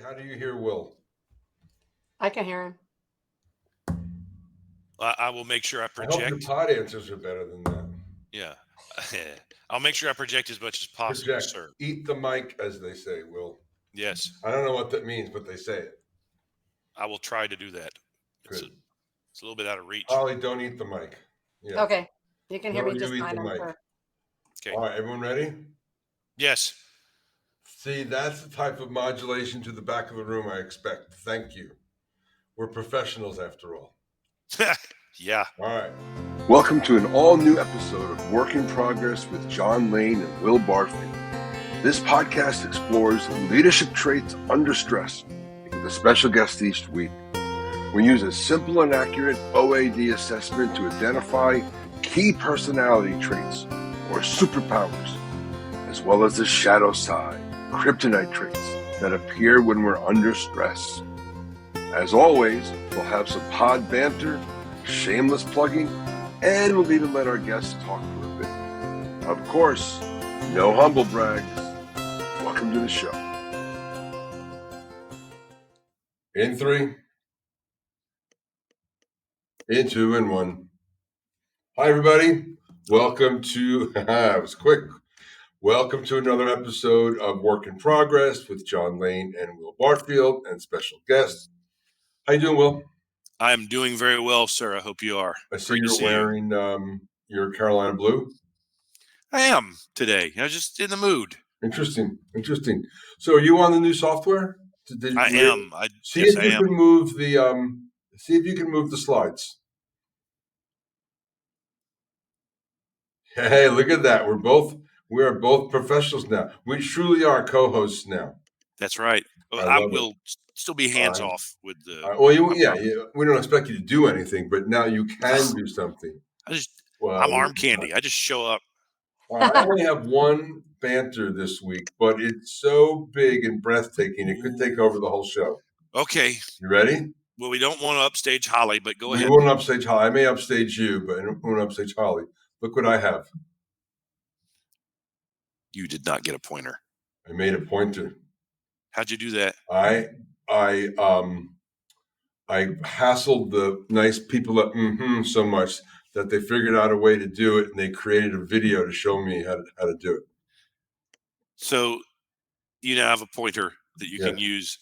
How do you hear Will? I can hear him. I will make sure I I hope your project. pod answers are better than that. Yeah. I'll make sure I project as much as possible, Project. sir. Eat the mic, as they say, Will. Yes. I don't know what that means, but they say it. I will try to do that. It's Good. a little bit out of reach. Holly, don't eat the mic. Yeah. Okay. You can hear No, me just you eat fine, the I'm mic. sure. Okay. All right, everyone ready? Yes. See, that's the type of modulation to the back of the room I expect. Thank you. We're professionals after all. Yeah. All right. Welcome to an all-new episode of Work in Progress with John Lane and Will Barfield. This podcast explores leadership traits under stress with a special guest each week. We use a simple and accurate OAD assessment to identify key personality traits or superpowers, as well as the shadow side, kryptonite traits that appear when we're under stress. As always, we'll have some pod banter, shameless plugging, and we'll even let our guests talk for a bit. Of course, no humble brags. Welcome to the show. In 3, in 2, and 1. Hi, everybody. Welcome to, it was quick. Welcome to another episode of Work in Progress with John Lane and Will Barfield and special guest. How you doing, Will? I'm doing very well, sir. I hope you are. I see you're wearing your Carolina blue. I am today. I was just in the mood. Interesting. So, are you on the new software? I am. See if you can move the slides. Hey, look at that. We are both professionals now. We truly are co-hosts now. That's right. I will still be hands off with the. We don't expect you to do anything, but now you can do something. I'm arm candy. I just show up. I only have one banter this week, but it's so big and breathtaking, it could take over the whole show. Okay. You ready? Well, we don't want to upstage Holly, but go ahead. We won't upstage Holly. I may upstage you, but I don't want to upstage Holly. Look what I have. You did not get a pointer. I made a pointer. How'd you do that? I hassled the nice people at mmHmm so much that they figured out a way to do it, and they created a video to show me how to do it. So you now have a pointer that you can use,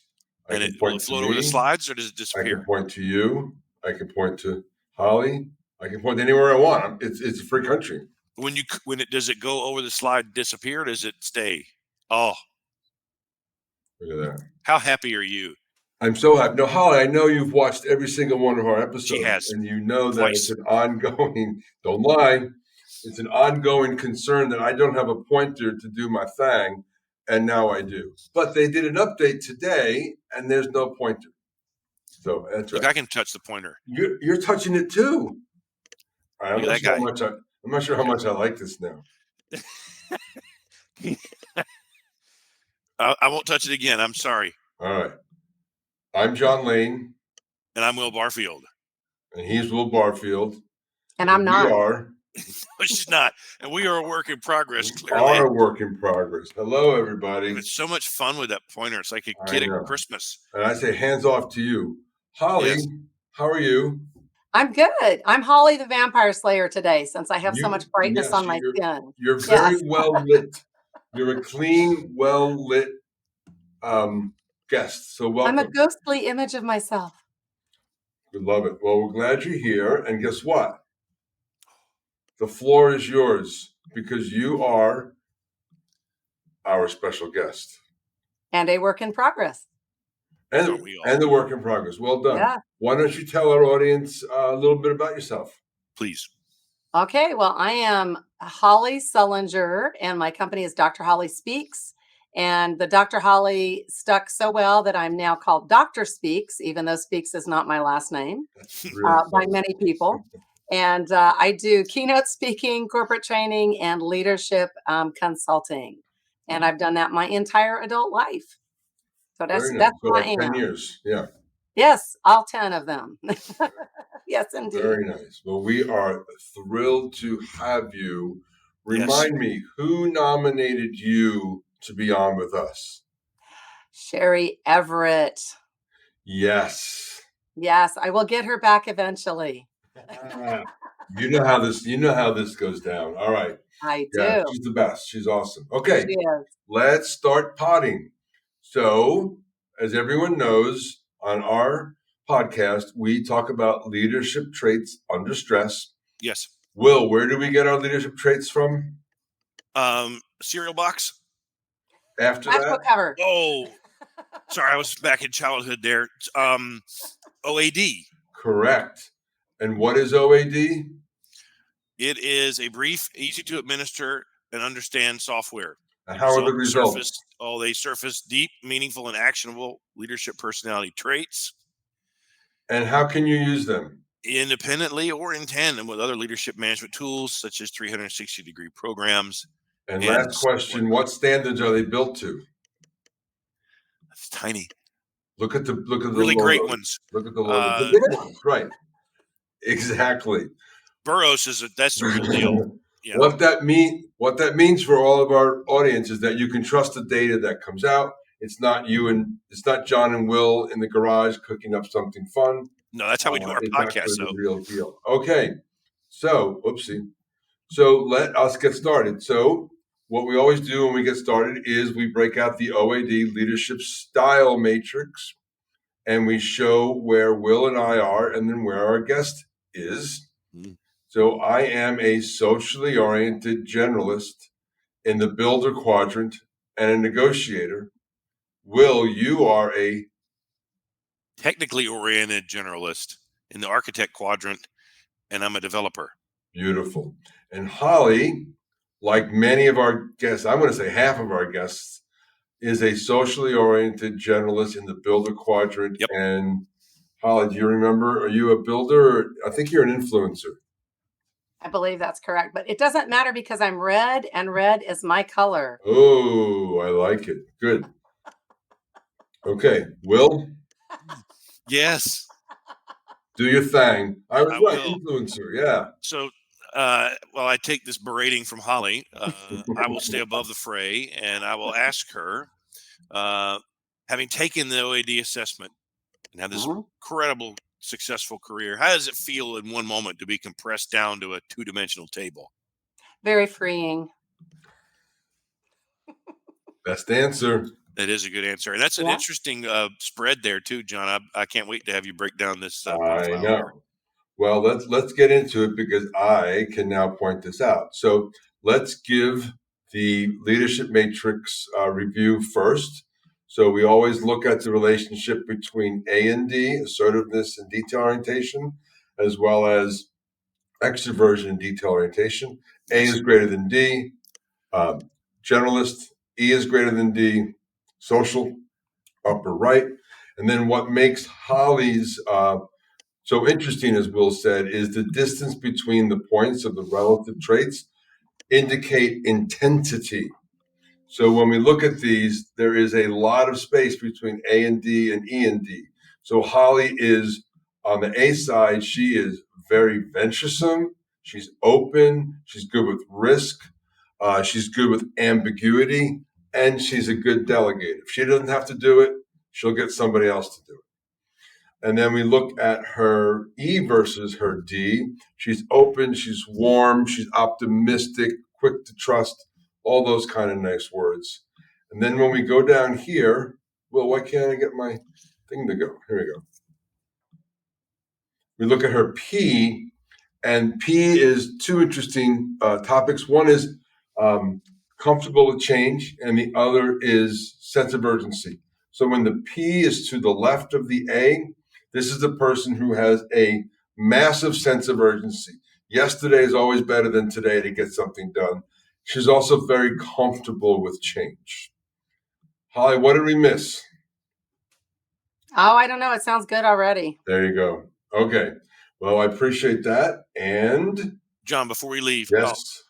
and it will float over the slides, or does it disappear? I can point to you. I can point to Holly. I can point anywhere I want. It's a free country. Does it go over the slide, disappear, or does it stay? Oh, look at that! How happy are you? I'm so happy. No, Holly, I know you've watched every single one of our episodes. She has, and you know that it's an ongoing. Don't lie. It's an ongoing concern that I don't have a pointer to do my thing, and now I do. But they did an update today, and there's no pointer. So that's right. Look, I can touch the pointer. You're touching it too. I'm not sure how much I like this now. I won't touch it again. I'm sorry. All right. I'm John Lane. And I'm Will Barfield. And he's Will Barfield. And I'm not. We are. No, she's not. And we are a work in progress, clearly. We are a work in progress. Hello, everybody. It's so much fun with that pointer. It's like a kid at Christmas. And I say hands off to you. Holly, yes. How are you? I'm good. I'm Holly the Vampire Slayer today, since I have so much brightness on my skin. You're very well lit. You're a clean, well lit guest. So welcome. I'm a ghostly image of myself. We love it. Well, we're glad you're here. And guess what? The floor is yours because you are our special guest. And a work in progress. And the work in progress. Well done. Yeah. Why don't you tell our audience a little bit about yourself? Please. Okay. Well, I am Holly Sullenger, and my company is Dr. Holly Speaks. And the Dr. Holly stuck so well that I'm now called Dr. Speaks, even though Speaks is not my last name, by many people. And I do keynote speaking, corporate training, and leadership consulting. And I've done that my entire adult life. So that's who I am. 10 years, yeah. Yes, all 10 of them. Yes, indeed. Very nice. Well, we are thrilled to have you. Remind me, who nominated you to be on with us? Sherry Everett. Yes. Yes, I will get her back eventually. You know how this goes down. All right. I Yeah, do. she's the best. She's awesome. Okay, She is. let's start potting. So, as everyone knows, on our podcast, we talk about leadership traits under stress. Yes. Will, where do we get our leadership traits from? Cereal box. After Magical that? cover. Oh, sorry, I was back in childhood there. OAD. Correct. And what is OAD? It is a brief, easy to administer and understand software. And how are the results? They surface deep, meaningful, and actionable leadership personality traits. And how can you use them? Independently or in tandem with other leadership management tools, such as 360-degree programs. And last question, what standards are they built to? That's tiny. Look at the really logos. Great ones. Look at the logos. The big ones, right? Exactly. Burroughs that's the real deal. Yeah. What that means for all of our audience is that you can trust the data that comes out. It's not John and Will in the garage cooking up something fun. No, that's how we do our podcast. It's the real deal. Okay, so whoopsie. So let us get started. So what we always do when we get started is we break out the OAD leadership style matrix, and we show where Will and I are, and then where our guest is. Mm. So I am a socially oriented generalist in the builder quadrant and a negotiator. Will, you are a technically oriented generalist in the architect quadrant, and I'm a developer. Beautiful. And Holly, like many of our guests, I'm going to say half of our guests, is a socially oriented generalist in the builder quadrant. Yep. And Holly, do you remember, are you a builder? Or, I think you're an influencer. I believe that's correct, but it doesn't matter because I'm red and red is my color. Oh, I like it. Good. Okay. Will? Yes. Do your thing. I was right. Will. Influencer. Yeah. So, well, I take this berating from Holly. I will stay above the fray, and I will ask her, having taken the OAD assessment and have this incredible, successful career, how does it feel in one moment to be compressed down to a two-dimensional table? Very freeing. Best answer. That is a good answer. And that's an interesting spread there too, John. I can't wait to have you break down this profile. I know. Well, let's get into it because I can now point this out. So let's give the leadership matrix review first. So we always look at the relationship between A and D, assertiveness and detail orientation, as well as extroversion and detail orientation. A is greater than D, generalist. E is greater than D, social, upper right. And then what makes Holly's so interesting, as Will said, is the distance between the points of the relative traits indicate intensity. So when we look at these, there is a lot of space between A and D and E and D. So Holly is on the A side. She is very venturesome. She's open. She's good with risk. She's good with ambiguity. And she's a good delegator. If she doesn't have to do it, she'll get somebody else to do it. And then we look at her E versus her D. She's open, she's warm, she's optimistic, quick to trust, all those kind of nice words. And then when we go down here, well, why can't I get my thing to go? Here we go. We look at her P, and P is two interesting topics. One is comfortable with change, and the other is sense of urgency. So when the P is to the left of the A, this is the person who has a massive sense of urgency. Yesterday is always better than today to get something done. She's also very comfortable with change. Holly, what did we miss? Oh, I don't know. It sounds good already. There you go. Okay. Well, I appreciate that. And John, before we leave, yes,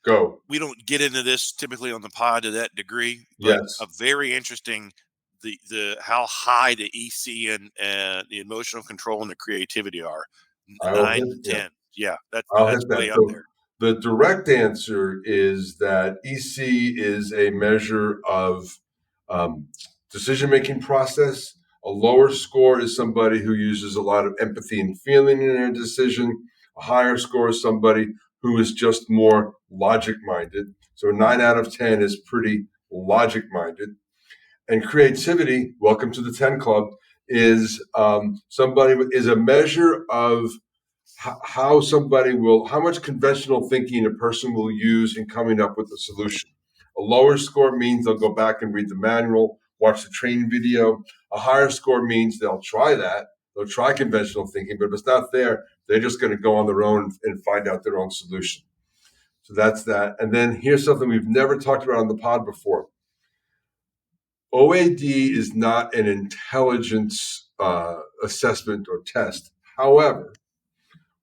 go. We don't get into this typically on the pod to that degree, but a very interesting the how high the EC and the emotional control and the creativity are. 9, 10. Yeah, that's way up there. The direct answer is that EC is a measure of decision-making process. A lower score is somebody who uses a lot of empathy and feeling in their decision. A higher score is somebody who is just more logic-minded. So a 9 out of 10 is pretty logic-minded. And creativity, welcome to the 10 Club, is is a measure of how much conventional thinking a person will use in coming up with a solution. A lower score means they'll go back and read the manual, watch the training video. A higher score means they'll try that. They'll try conventional thinking, but if it's not there, they're just going to go on their own and find out their own solution. So that's that. And then here's something we've never talked about on the pod before. OAD is not an intelligence assessment or test. However,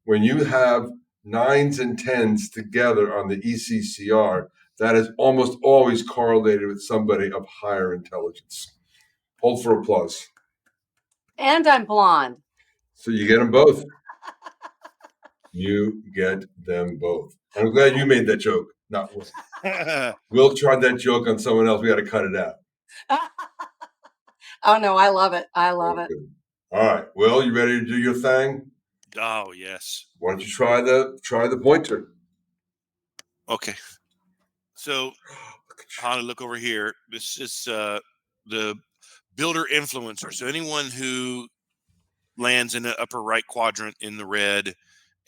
when you have 9s and 10s together on the ECCR, that is almost always correlated with somebody of higher intelligence. Hold for applause. And I'm blonde. So you get them both. You get them both. I'm glad you made that joke, not Will. Will tried that joke on someone else. We got to cut it out. Oh, no, I love it. I love it. All right. Will, you ready to do your thing? Oh, yes. Why don't you try the pointer? Okay. So, Holly, look over here. This is the builder influencer. So anyone who lands in the upper right quadrant in the red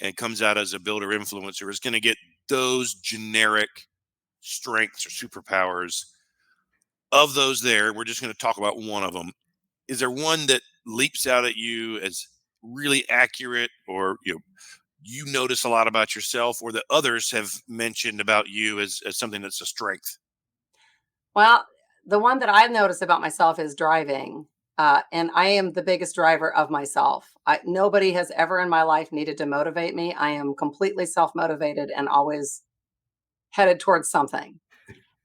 and comes out as a builder influencer is going to get those generic strengths or superpowers. Of those there, we're just going to talk about one of them. Is there one that leaps out at you as really accurate, or you notice a lot about yourself, or that others have mentioned about you as something that's a strength? Well, the one that I've noticed about myself is driving. And I am the biggest driver of myself. Nobody has ever in my life needed to motivate me. I am completely self-motivated and always headed towards something.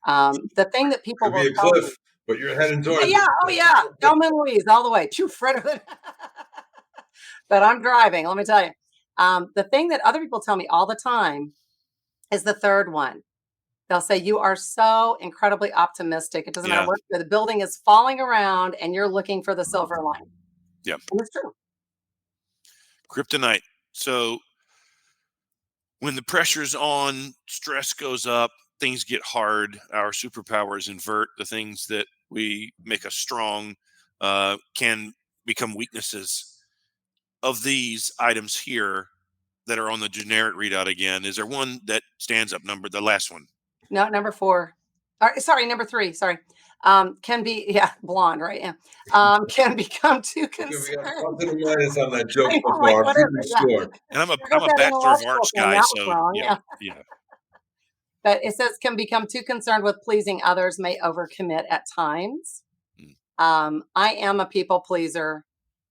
The thing that people Could be will a tell me, cliff, but you're heading towards yeah, it. oh yeah, Thelma and Louise all the way. Phew, Fred. But I'm driving, let me tell you. The thing that other people tell me all the time is the third one. They'll say, you are so incredibly optimistic. It doesn't matter what the building is falling around and you're looking for the silver line. Yeah. And it's true. Kryptonite. So when the pressure's on, stress goes up, things get hard, our superpowers invert. The things that we make us strong can become weaknesses. Of these items here that are on the generic readout again, is there one that stands up, the last one? No, number 4. Sorry, number 3. Sorry. Can be, blonde, right? Yeah. Can become too concerned. Something minus on that joke I know, before. like, whatever, Score. And I'm a that in a Bachelor of law Arts school thing, guy, that was so wrong, yeah. But it says can become too concerned with pleasing others, may overcommit at times. I am a people pleaser.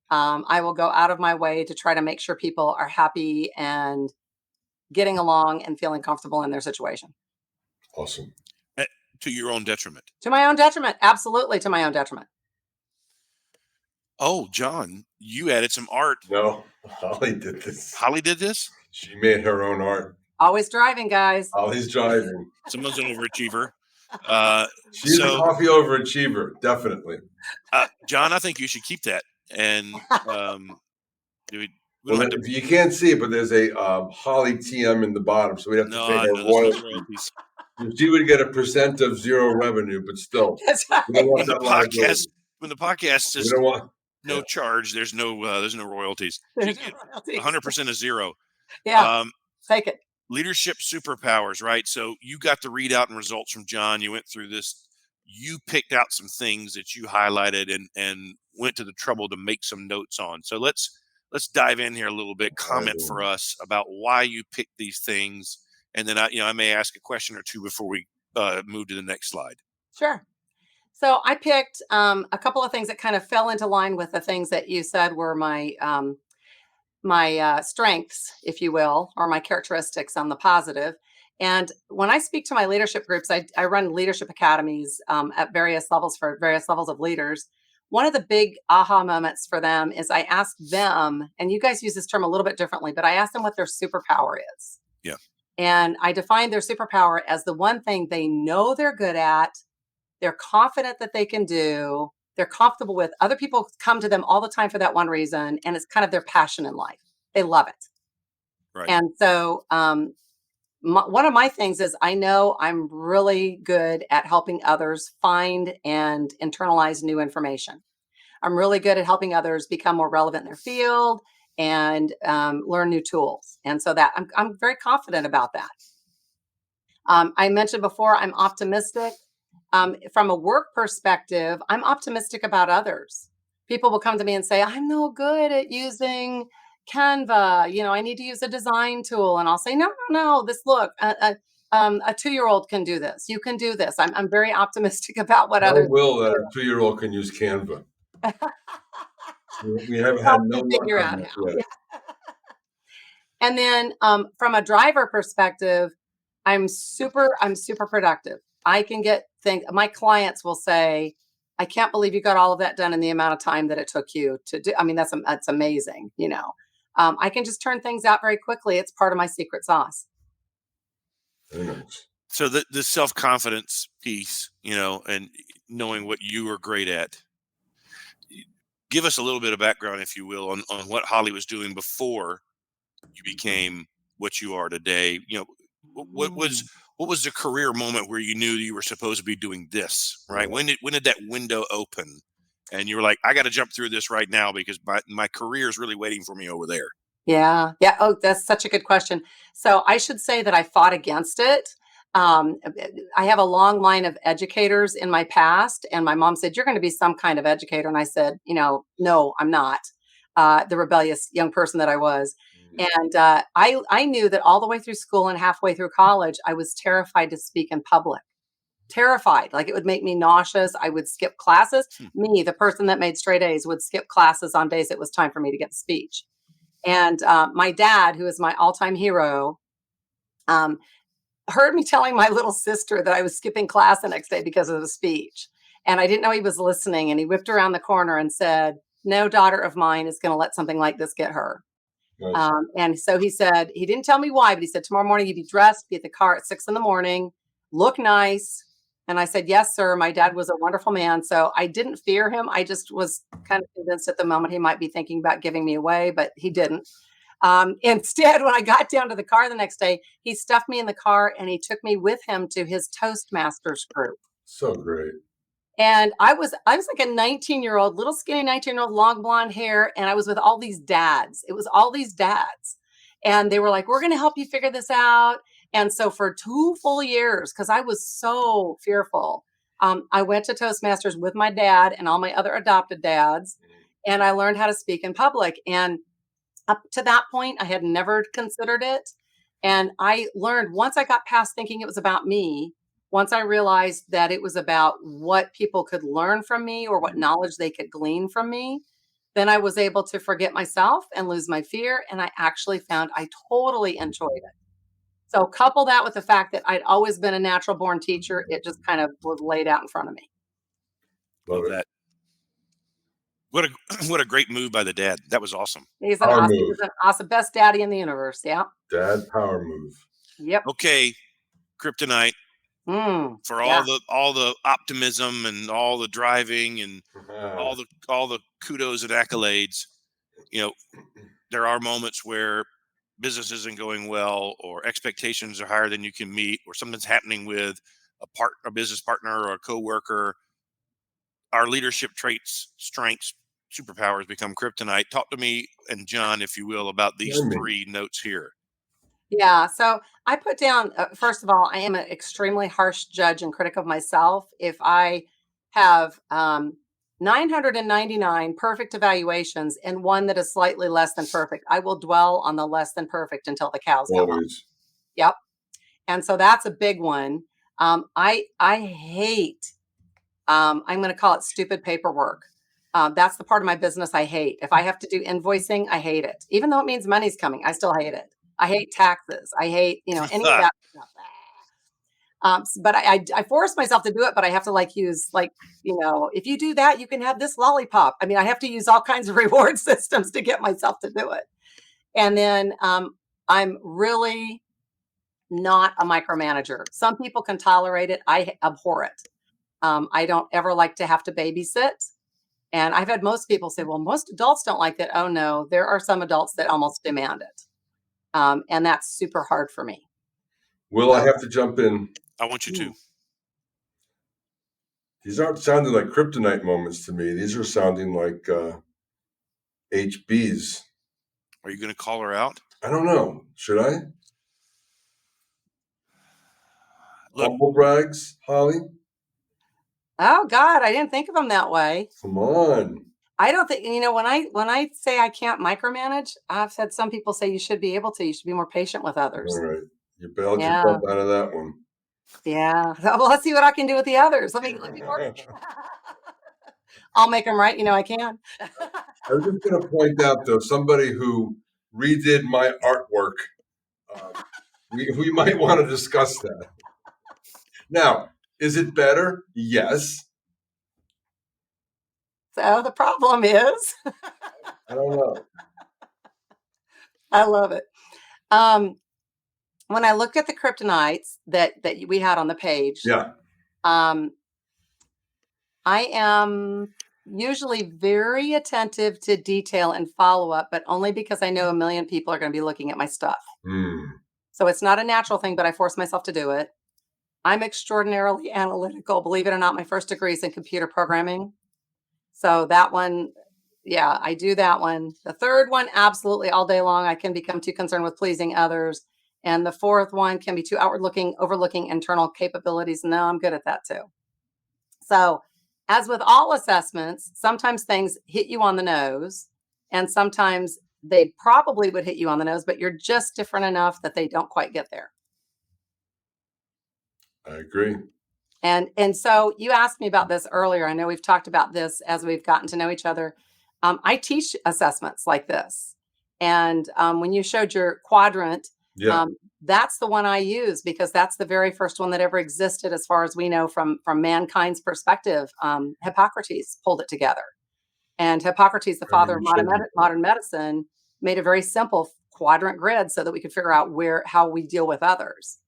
I will go out of my way to try to make sure people are happy and getting along and feeling comfortable in their situation. Awesome. To your own detriment. To my own detriment. Absolutely to my own detriment. Oh, John, you added some art. No, Holly did this. Holly did this? She made her own art. Always driving, guys. Holly's driving. Someone's an overachiever. She's a coffee overachiever, definitely. John, I think you should keep that. And you can't see it, but there's a Holly TM in the bottom, so we'd have to pay her royalties. She would get a % of zero revenue, but still, right. When the podcast says no charge, there's no royalties. 100% of zero. Yeah, take it. Leadership superpowers, right? So you got the readout and results from John. You went through this. You picked out some things that you highlighted and went to the trouble to make some notes on. So let's dive in here a little bit. Comment for us about why you picked these things, and then I may ask a question or two before we move to the next slide. Sure. So I picked a couple of things that kind of fell into line with the things that you said were my strengths, if you will, or my characteristics on the positive. And when I speak to my leadership groups, I run leadership academies at various levels for various levels of leaders. One of the big aha moments for them is I ask them, and you guys use this term a little bit differently, but I ask them what their superpower is. Yeah. And I define their superpower as the one thing they know they're good at, they're confident that they can do, they're comfortable with. Other people come to them all the time for that one reason, and it's kind of their passion in life. They love it. Right. And so one of my things is I know I'm really good at helping others find and internalize new information. I'm really good at helping others become more relevant in their field and learn new tools. And so that I'm very confident about that. I mentioned before, I'm optimistic. From a work perspective, I'm optimistic about others. People will come to me and say, I'm no good at using Canva. I need to use a design tool. And I'll say, no, no, no, look, a 2-year-old can do this. You can do this. I'm very optimistic about what Tell others Will can that do. a 2-year-old can use Canva. We haven't Help had no them luck figure on out that how. yet. Yeah. And then from a driver perspective, I'm super productive. I can get things. My clients will say, I can't believe you got all of that done in the amount of time that it took you to do. I mean, that's amazing. I can just turn things out very quickly. It's part of my secret sauce. Very nice. So the self-confidence piece, and knowing what you are great at. Give us a little bit of background, if you will, on what Holly was doing before you became what you are today. What was the career moment where you knew you were supposed to be doing this, right? When did that window open and you were like, I got to jump through this right now because my career is really waiting for me over there? Yeah. Yeah. Oh, that's such a good question. So I should say that I fought against it. I have a long line of educators in my past, and my mom said, you're going to be some kind of educator. And I said, no, I'm not. The rebellious young person that I was. And I knew that all the way through school and halfway through college, I was terrified to speak in public. Terrified. Like, it would make me nauseous. I would skip classes. Me, the person that made straight A's, would skip classes on days it was time for me to get speech. And my dad, who is my all-time hero, heard me telling my little sister that I was skipping class the next day because of the speech. And I didn't know he was listening. And he whipped around the corner and said, no daughter of mine is going to let something like this get her. Nice. And so he said, he didn't tell me why, but he said, tomorrow morning you be dressed, be at the car at 6 a.m, look nice. And I said, yes, sir. My dad was a wonderful man. So I didn't fear him. I just was kind of convinced at the moment he might be thinking about giving me away, but he didn't. Instead, when I got down to the car the next day, he stuffed me in the car and he took me with him to his Toastmasters group. So great. And I was like a 19-year-old, little skinny 19-year-old, long blonde hair. And I was with all these dads. It was all these dads. And they were like, we're going to help you figure this out. And so for 2 full years, because I was so fearful, I went to Toastmasters with my dad and all my other adopted dads. And I learned how to speak in public. And up to that point, I had never considered it. And I learned, once I got past thinking it was about me, once I realized that it was about what people could learn from me or what knowledge they could glean from me, then I was able to forget myself and lose my fear. And I actually found I totally enjoyed it. So couple that with the fact that I'd always been a natural born teacher, it just kind of was laid out in front of me. Love it. That. What a great move by the dad. That was awesome. He's Power an move. awesome, best daddy in the universe. Yeah. Dad power move. Yep. Okay, kryptonite for yeah. all the optimism and all the driving and all the kudos and accolades. There are moments where business isn't going well, or expectations are higher than you can meet, or something's happening with a business partner or a coworker. Our leadership traits, strengths, superpowers become kryptonite. Talk to me and John, if you will, about these 3 notes here. Yeah. So I put down, first of all, I am an extremely harsh judge and critic of myself. If I have 999 perfect evaluations and one that is slightly less than perfect, I will dwell on the less than perfect until the cows come home. Always. Yep. And so that's a big one. I hate, I'm going to call it stupid paperwork. That's the part of my business I hate. If I have to do invoicing, I hate it. Even though it means money's coming, I still hate it. I hate taxes. I hate, any of that stuff. But I force myself to do it, but I have to use if you do that, you can have this lollipop. I mean, I have to use all kinds of reward systems to get myself to do it. And then I'm really not a micromanager. Some people can tolerate it. I abhor it. I don't ever like to have to babysit. And I've had most people say, well, most adults don't like that. Oh, no, there are some adults that almost demand it. And that's super hard for me. Will, I have to jump in. I want you to. These aren't sounding like kryptonite moments to me. These are sounding like HBs. Are you going to call her out? I don't know. Should I? Look, Humble brags, Holly? Oh God, I didn't think of them that way. Come on. I don't think, when I say I can't micromanage, I've had some people say you should be able to. You should be more patient with others. All right. You bailed Yeah. yourself out of that one. Yeah. Well, let's see what I can do with the others. Let me work. I'll make them right. I can. I was just going to point out, though, somebody who redid my artwork. We might want to discuss that. Now, is it better? Yes. So the problem is, I don't know. I love it. When I look at the kryptonites that we had on the page, Yeah. I am usually very attentive to detail and follow up, but only because I know a million people are going to be looking at my stuff. So it's not a natural thing, but I force myself to do it. I'm extraordinarily analytical. Believe it or not, my first degree is in computer programming. So that one, yeah, I do that one. The third one, absolutely all day long. I can become too concerned with pleasing others. And the fourth one can be too outward looking, overlooking internal capabilities. No, I'm good at that too. So as with all assessments, sometimes things hit you on the nose and sometimes they probably would hit you on the nose, but you're just different enough that they don't quite get there. I agree. And so you asked me about this earlier. I know we've talked about this as we've gotten to know each other. I teach assessments like this. And when you showed your quadrant, that's the one I use because that's the very first one that ever existed as far as we know from mankind's perspective. Hippocrates pulled it together. And Hippocrates, the father of modern medicine, made a very simple quadrant grid so that we could figure out how we deal with others.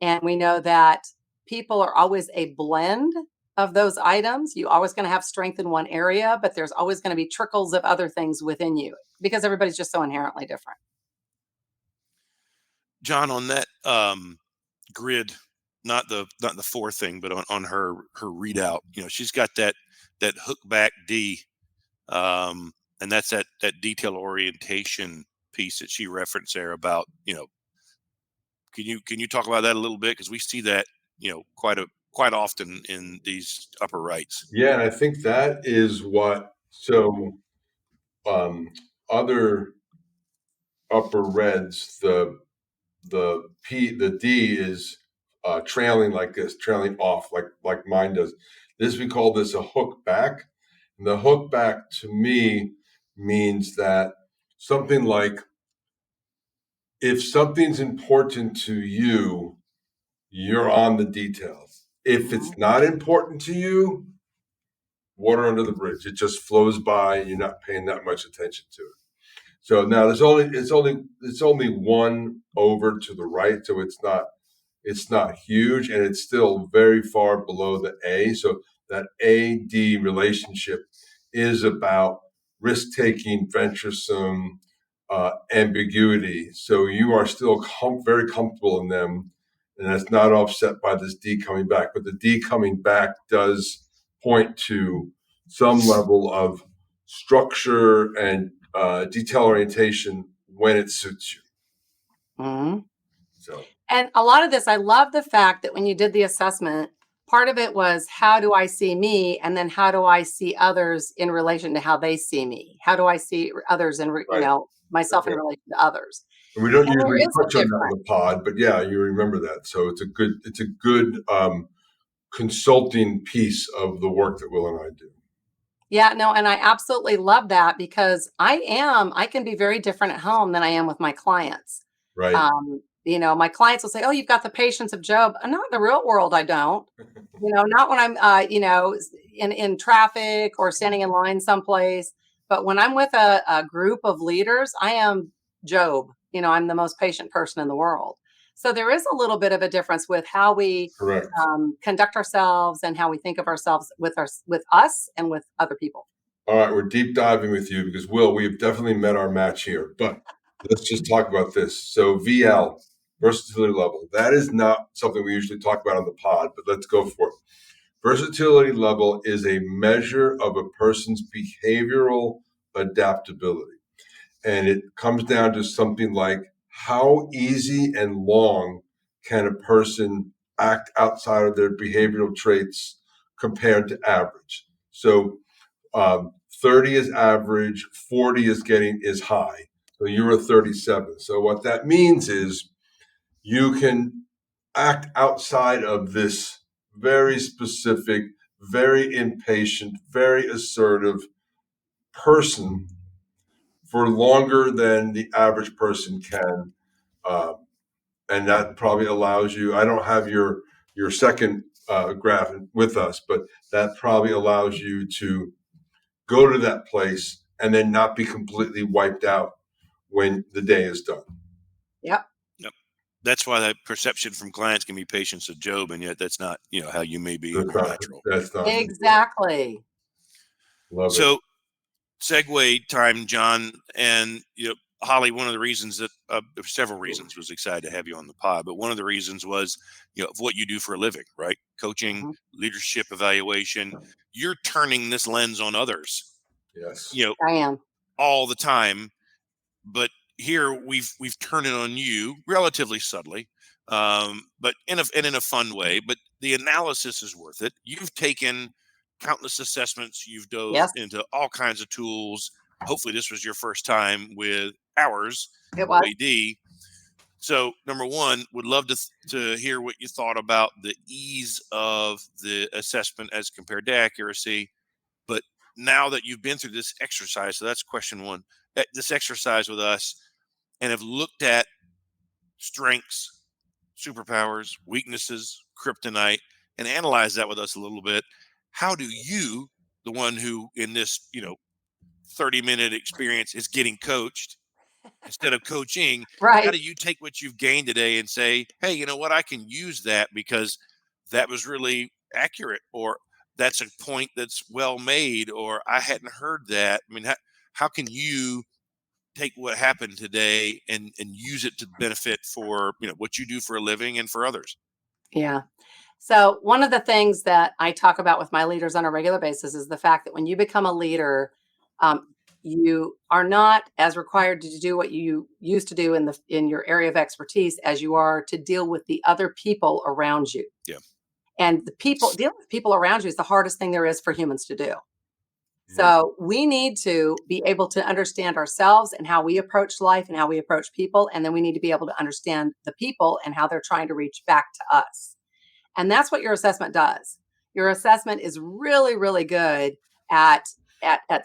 And we know that people are always a blend of those items. You're always going to have strength in one area, but there's always going to be trickles of other things within you because everybody's just so inherently different. John, on that grid, not the four thing, but on her readout, she's got that hook back D, and that's that detail orientation piece that she referenced there about, can you talk about that a little bit? Because we see that, quite often in these upper rights. Yeah, and I think that is what other upper reds, the D is trailing like this, trailing off like mine does. We call this a hook back. And the hook back to me means that something like if something's important to you, you're on the details. If it's not important to you, water under the bridge. It just flows by. You're not paying that much attention to it. So now it's only one over to the right, so it's not huge, and it's still very far below the A. So that AD relationship is about risk-taking, venturesome, ambiguity. So you are still very comfortable in them, and that's not offset by this D coming back. But the D coming back does point to some level of structure and detail orientation when it suits you. Mm-hmm. So, and a lot of this, I love the fact that when you did the assessment, part of it was how do I see me, and then how do I see others in relation to how they see me? How do I see others in myself in relation to others? And we don't usually touch on that in the pod, but yeah, you remember that. So it's a good consulting piece of the work that Will and I do. Yeah, no, and I absolutely love that because I can be very different at home than I am with my clients. Right. My clients will say, "Oh, you've got the patience of Job." Not in the real world, I don't. Not when I'm, in traffic or standing in line someplace. But when I'm with a group of leaders, I am Job. I'm the most patient person in the world. So there is a little bit of a difference with how we Correct. Conduct ourselves and how we think of ourselves with us and with other people. All right, we're deep diving with you because, Will, we've definitely met our match here. But let's just talk about this. So VL, versatility level, that is not something we usually talk about on the pod, but let's go for it. Versatility level is a measure of a person's behavioral adaptability. And it comes down to something like how easy and long can a person act outside of their behavioral traits compared to average. So 30 is average, 40 is high. So you're a 37. So what that means is you can act outside of this very specific, very impatient, very assertive person for longer than the average person can. Uh, and that probably allows you, I don't have your second graph with us, but that probably allows you to go to that place and then not be completely wiped out when the day is done. Yep. Yep. That's why that perception from clients can be patience of Job, and yet that's not, how you may be in That's your not, natural. that's not Exactly. love it. So segue time, John, and Holly. One of the reasons that there were several reasons was excited to have you on the pod, but one of the reasons was of what you do for a living, right? Coaching, Mhm. leadership evaluation. You're turning this lens on others, Yes. I am. all the time. But here we've turned it on you relatively subtly, but in a fun way. But the analysis is worth it. You've taken countless assessments. You've dove Yes, into all kinds of tools. Hopefully, this was your first time with ours, it was. OAD. So, number one, would love to hear what you thought about the ease of the assessment as compared to accuracy. But now that you've been through this exercise, so that's question one, this exercise with us, and have looked at strengths, superpowers, weaknesses, kryptonite, and analyze that with us a little bit. How do you, the one who in this 30-minute experience is getting coached instead of coaching, how Right. do you take what you've gained today and say, hey, you know what, I can use that because that was really accurate, or that's a point that's well made, or I hadn't heard that. I mean, how can you take what happened today and use it to benefit for what you do for a living and for others? Yeah. So, one of the things that I talk about with my leaders on a regular basis is the fact that when you become a leader, you are not as required to do what you used to do in your area of expertise as you are to deal with the other people around you. Yeah. And dealing with people around you is the hardest thing there is for humans to do. Mhm. So we need to be able to understand ourselves and how we approach life and how we approach people. And then we need to be able to understand the people and how they're trying to reach back to us. And that's what your assessment does. Your assessment is really, really good at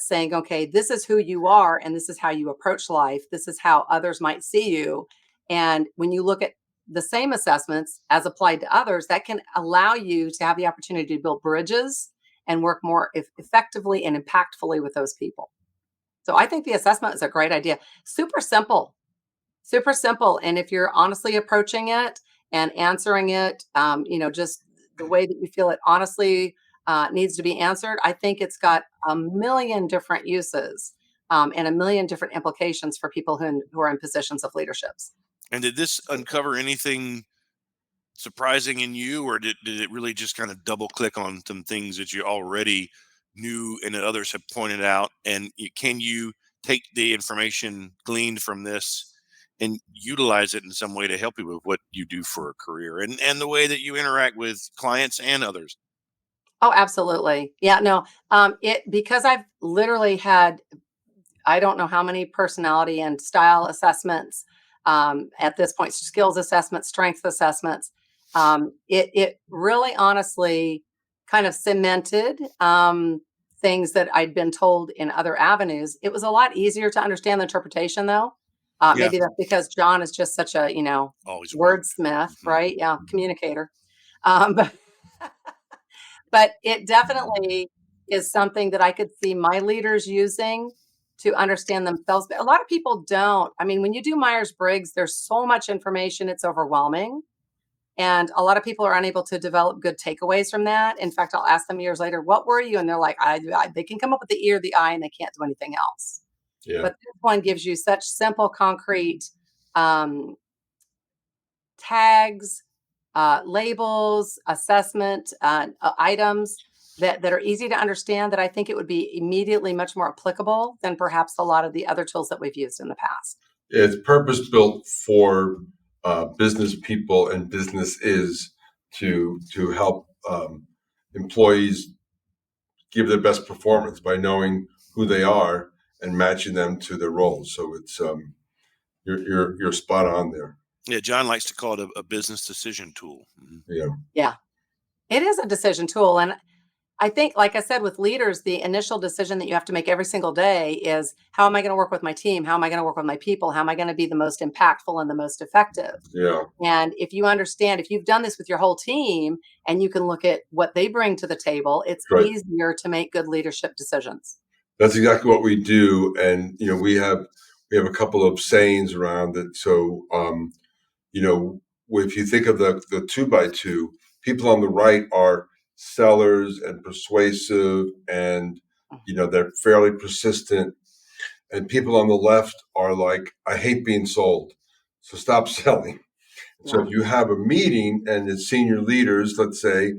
saying, okay, this is who you are and this is how you approach life. This is how others might see you. And when you look at the same assessments as applied to others, that can allow you to have the opportunity to build bridges and work more effectively and impactfully with those people. So I think the assessment is a great idea. Super simple, super simple. And if you're honestly approaching it and answering it, just the way that you feel it honestly needs to be answered, I think it's got a million different uses and a million different implications for people who are in positions of leaderships. And did this uncover anything surprising in you, or did it really just kind of double click on some things that you already knew and that others have pointed out? And can you take the information gleaned from this and utilize it in some way to help you with what you do for a career and the way that you interact with clients and others? Oh, absolutely. Yeah, no. Because I've literally had I don't know how many personality and style assessments at this point, skills assessments, strength assessments. It really honestly kind of cemented things that I'd been told in other avenues. It was a lot easier to understand the interpretation, though. Yeah, Maybe that's because John is just such a always will. wordsmith, Mhm. right? Yeah, communicator. But but it definitely is something that I could see my leaders using to understand themselves. But a lot of people don't. I mean, when you do Myers-Briggs, there's so much information, it's overwhelming. And a lot of people are unable to develop good takeaways from that. In fact, I'll ask them years later, what were you? And they're like, they can come up with the E or the I and they can't do anything else. Yeah. But this one gives you such simple, concrete tags, labels, assessment items that are easy to understand, that I think it would be immediately much more applicable than perhaps a lot of the other tools that we've used in the past. It's purpose built for business people and businesses to help employees give their best performance by knowing who they are and matching them to their roles. So it's you're spot on there. Yeah, John likes to call it a business decision tool. Yeah, it is a decision tool. And I think, like I said, with leaders, the initial decision that you have to make every single day is, how am I going to work with my team? How am I going to work with my people? How am I going to be the most impactful and the most effective? Yeah. And if you understand, if you've done this with your whole team and you can look at what they bring to the table, it's Right. easier to make good leadership decisions. That's exactly what we do. And, we have a couple of sayings around it. So, if you think of the 2x2, people on the right are sellers and persuasive, and they're fairly persistent, and people on the left are like, I hate being sold, so stop selling. So if you have a meeting and it's senior leaders, let's say,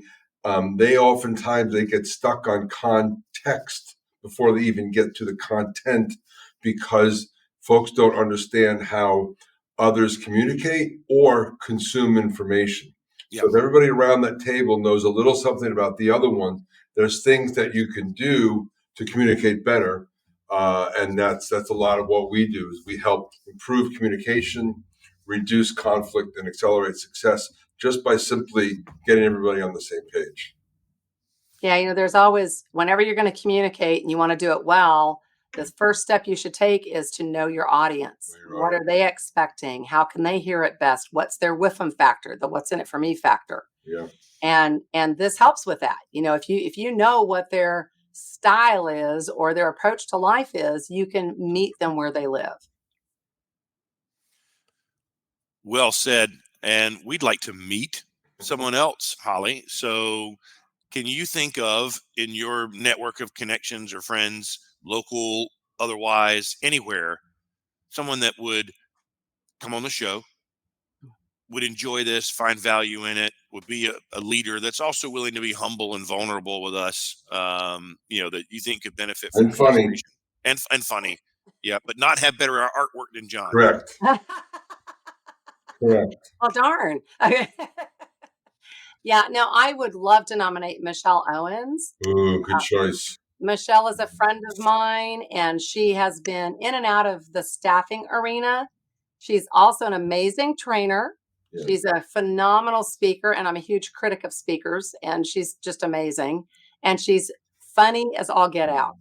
they oftentimes get stuck on context before they even get to the content, because folks don't understand how others communicate or consume information. Yep. So if everybody around that table knows a little something about the other one, there's things that you can do to communicate better. And that's a lot of what we do, is we help improve communication, reduce conflict, and accelerate success just by simply getting everybody on the same page. Yeah, there's always, whenever you're going to communicate and you want to do it well, the first step you should take is to know your audience. What are they expecting? How can they hear it best? What's their WIP-032 factor, the what's in it for me factor? Yeah. And this helps with that. If you know what their style is or their approach to life is, you can meet them where they live. Well said. And we'd like to meet someone else, Holly. So can you think of, in your network of connections or friends, local, otherwise, anywhere, someone that would come on the show, would enjoy this, find value in it, would be a leader that's also willing to be humble and vulnerable with us, that you think could benefit from And funny. and funny. Yeah, but not have better artwork than John. Correct. Correct. Well, darn. Yeah, no, I would love to nominate Michelle Owens. Ooh, good choice. Michelle is a friend of mine, and she has been in and out of the staffing arena. She's also an amazing trainer. Yeah. She's a phenomenal speaker, and I'm a huge critic of speakers, and she's just amazing. And she's funny as all get out.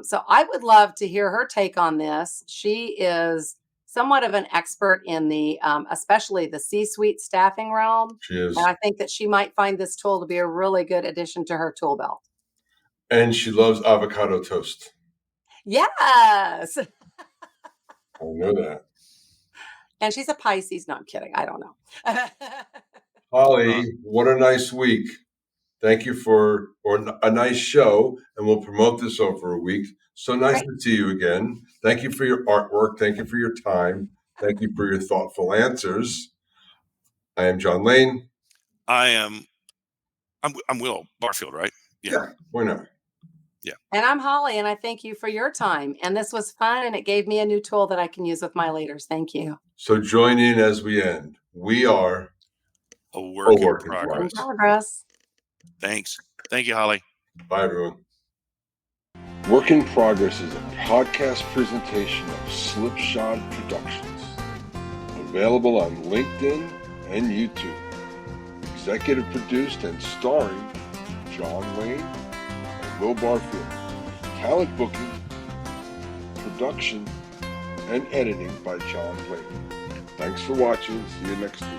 So I would love to hear her take on this. She is somewhat of an expert in the, especially the C-suite staffing realm. She is. And I think that she might find this tool to be a really good addition to her tool belt. And she loves avocado toast. Yes. I know that. And she's a Pisces. No, I'm kidding. I don't know. Holly, what a nice week. Thank you for a nice show, and we'll promote this over a week. So nice to see you again. Thank you for your artwork. Thank you for your time. Thank you for your thoughtful answers. I am John Lane. I'm Will Barfield, right? Yeah, why not? Yeah. And I'm Holly, and I thank you for your time. And this was fun, and it gave me a new tool that I can use with my leaders. Thank you. So join in as we end. We are a work in progress. Thanks. Thank you, Holly. Bye, everyone. Work in Progress is a podcast presentation of Slipshod Productions. Available on LinkedIn and YouTube. Executive produced and starring John Lane and Will Barfield. Talent booking, production, and editing by John Lane. Thanks for watching. See you next week.